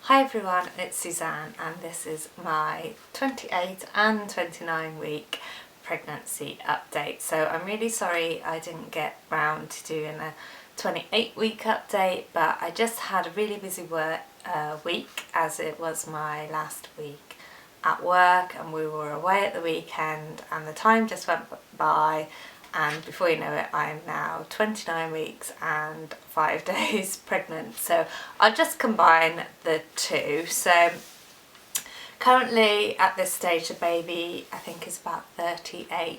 Hi everyone, it's Suzanne and this is my 28 and 29 week pregnancy update. So I'm really sorry I didn't get round to doing a 28 week update, but I just had a really busy week as it was my last week at work and we were away at the weekend and the time just went by, and before you know it I'm now 29 weeks and 5 days pregnant. So I'll just combine the two. So currently at this stage the baby I think is about 39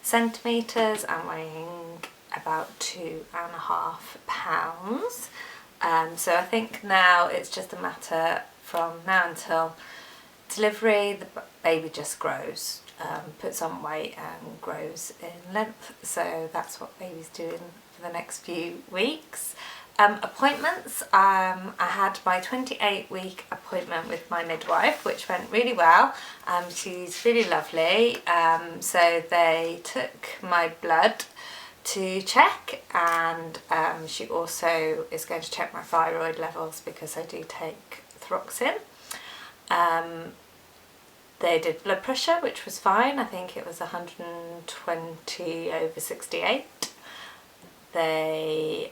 centimetres and weighing about 2.5 pounds. So I think now it's just a matter from now until delivery, the baby just grows, puts on weight and grows in length. So that's what baby's doing for the next few weeks. Appointments, I had my 28 week appointment with my midwife, which went really well. She's really lovely. So they took my blood to check, and she also is going to check my thyroid levels because I do take thyroxine. They did blood pressure, which was fine. I think it was 120/68. They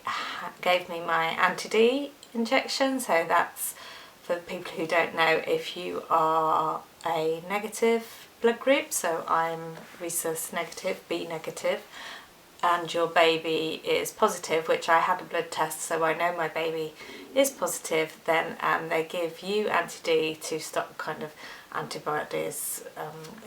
gave me my anti-D injection, so that's for people who don't know, if you are a negative blood group, so I'm rhesus negative, B negative, and your baby is positive, which I had a blood test so I know my baby is positive, then they give you anti-D to stop kind of antibodies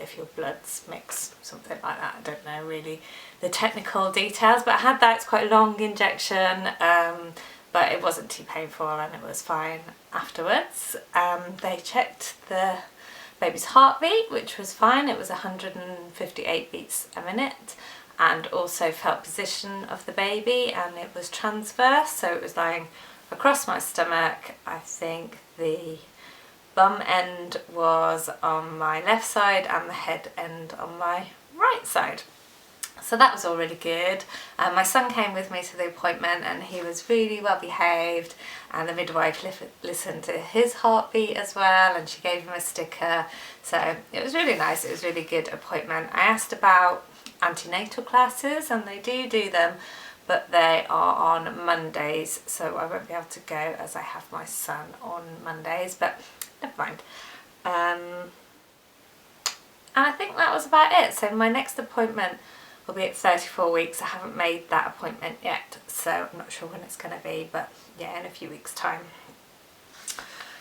if your bloods mix, something like that. I don't know really the technical details, but I had that. It's quite a long injection, but it wasn't too painful and it was fine afterwards. They checked the baby's heartbeat, which was fine. It was 158 beats a minute, and also felt position of the baby, and it was transverse, so it was lying across my stomach. I think the bum end was on my left side and the head end on my right side. So that was all really good. My son came with me to the appointment and he was really well behaved, and the midwife listened to his heartbeat as well, and she gave him a sticker. So it was really nice. It was a really good appointment. I asked about antenatal classes and they do them, but they are on Mondays, so I won't be able to go as I have my son on Mondays, but never mind. And I think that was about it. So my next appointment will be at 34 weeks. I haven't made that appointment yet, so I'm not sure when it's going to be, but yeah, in a few weeks time.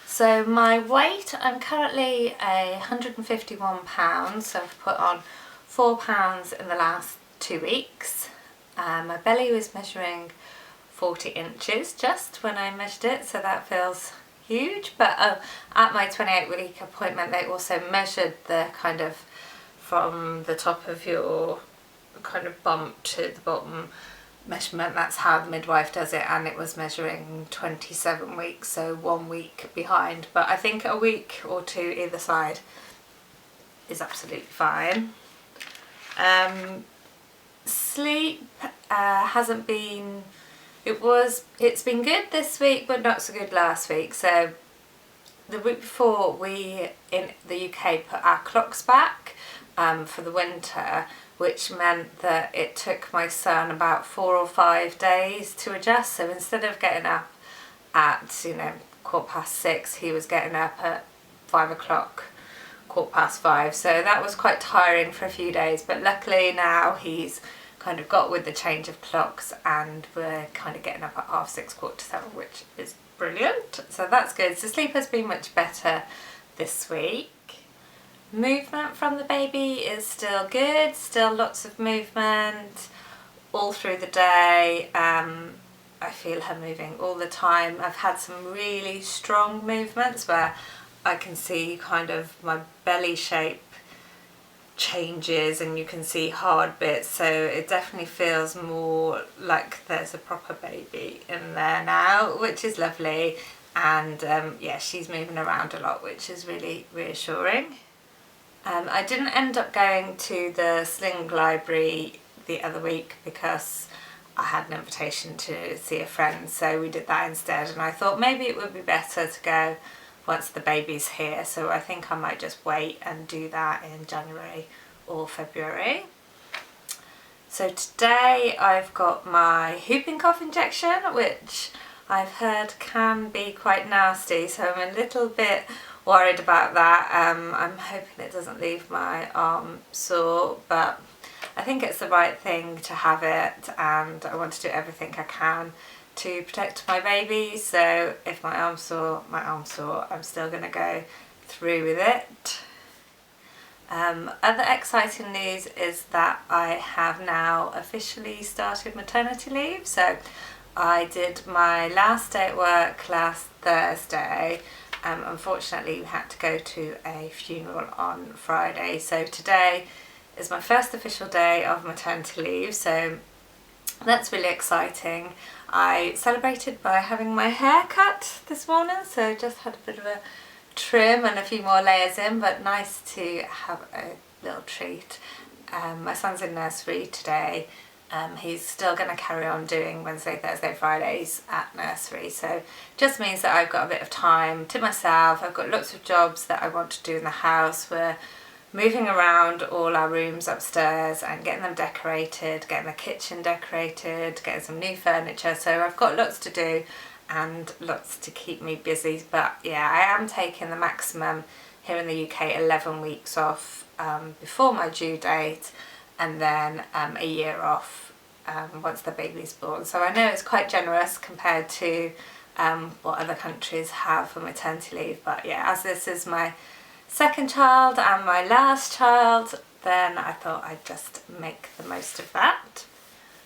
So my weight, I'm currently 151 pounds, so I've put on 4 pounds in the last 2 weeks. My belly was measuring 40 inches just when I measured it, so that feels huge. But at my 28 week appointment they also measured the kind of from the top of your kind of bump to the bottom measurement. That's how the midwife does it, and it was measuring 27 weeks, so 1 week behind, but I think a week or two either side is absolutely fine. Sleep hasn't been, it's been good this week but not so good last week. So the week before we in the UK put our clocks back for the winter, which meant that it took my son about 4 or 5 days to adjust. So instead of getting up at 6:15, he was getting up at 5 o'clock, 5:15. So that was quite tiring for a few days, but luckily now he's kind of got with the change of clocks and we're kind of getting up at 6:30, 7:15, which is brilliant. So that's good. So sleep has been much better this week. Movement from the baby is still good, still lots of movement all through the day. I feel her moving all the time. I've had some really strong movements where I can see kind of my belly shape changes and you can see hard bits, so it definitely feels more like there's a proper baby in there now, which is lovely. And yeah, she's moving around a lot, which is really reassuring. I didn't end up going to the sling library the other week because I had an invitation to see a friend, so we did that instead, and I thought maybe it would be better to go once the baby's here, so I think I might just wait and do that in January or February. So today I've got my whooping cough injection, which I've heard can be quite nasty, so I'm a little bit worried about that. I'm hoping it doesn't leave my arm sore, but I think it's the right thing to have it, and I want to do everything I can to protect my baby. So if my arm's sore, I'm still going to go through with it. Other exciting news is that I have now officially started maternity leave. So I did my last day at work last Thursday. Unfortunately we had to go to a funeral on Friday, so today is my first official day of maternity leave, so that's really exciting. I celebrated by having my hair cut this morning, so just had a bit of a trim and a few more layers in, but nice to have a little treat. My son's in nursery today. He's still going to carry on doing Wednesday, Thursday, Fridays at nursery, so just means that I've got a bit of time to myself. I've got lots of jobs that I want to do in the house. We're moving around all our rooms upstairs and getting them decorated, getting the kitchen decorated, getting some new furniture, so I've got lots to do and lots to keep me busy. But yeah, I am taking the maximum here in the UK 11 weeks off before my due date, and then a year off once the baby's born. So I know it's quite generous compared to what other countries have for maternity leave, but yeah, as this is my second child and my last child, then I thought I'd just make the most of that.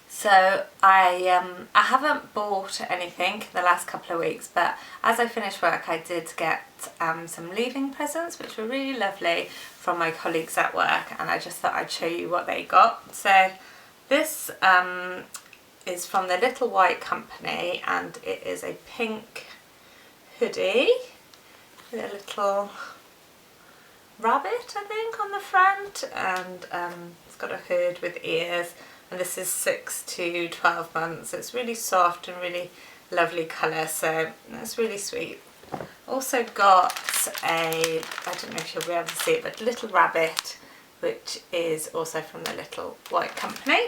So I haven't bought anything in the last couple of weeks, but as I finished work I did get some leaving presents, which were really lovely, from my colleagues at work, and I just thought I'd show you what they got. So this is from the Little White Company, and it is a pink hoodie with a little rabbit, I think, on the front, and it's got a hood with ears, and this is 6 to 12 months. It's really soft and really lovely colour, so that's really sweet. Also got I don't know if you'll be able to see it, but a little rabbit, which is also from the Little White Company.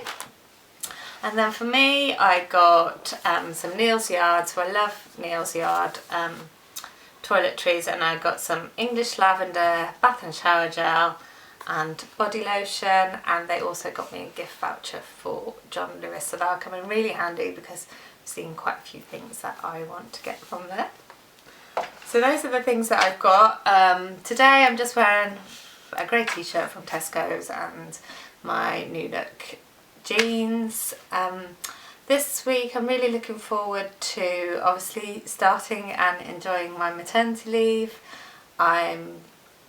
And then for me I got some Neal's Yard, so I love Neal's Yard toiletries, and I got some English lavender bath and shower gel and body lotion, and they also got me a gift voucher for John Lewis, so that'll come in really handy because I've seen quite a few things that I want to get from there. So those are the things that I've got. Today I'm just wearing a grey t-shirt from Tesco's and my New Look jeans. This week I'm really looking forward to obviously starting and enjoying my maternity leave. I'm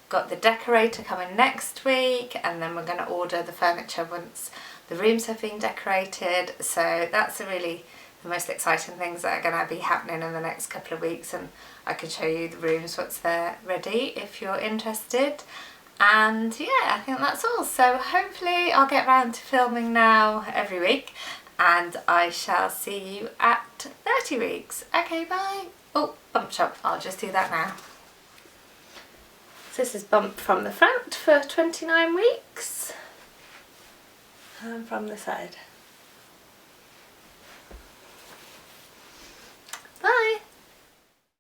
got the decorator coming next week, and then we're going to order the furniture once the rooms have been decorated, so that's really the most exciting things that are going to be happening in the next couple of weeks, and I can show you the rooms once they're ready if you're interested. And yeah, I think that's all. So hopefully I'll get around to filming now every week, and I shall see you at 30 weeks. Okay, bye. Oh, bump shot. I'll just do that now. So this is bump from the front for 29 weeks, and from the side.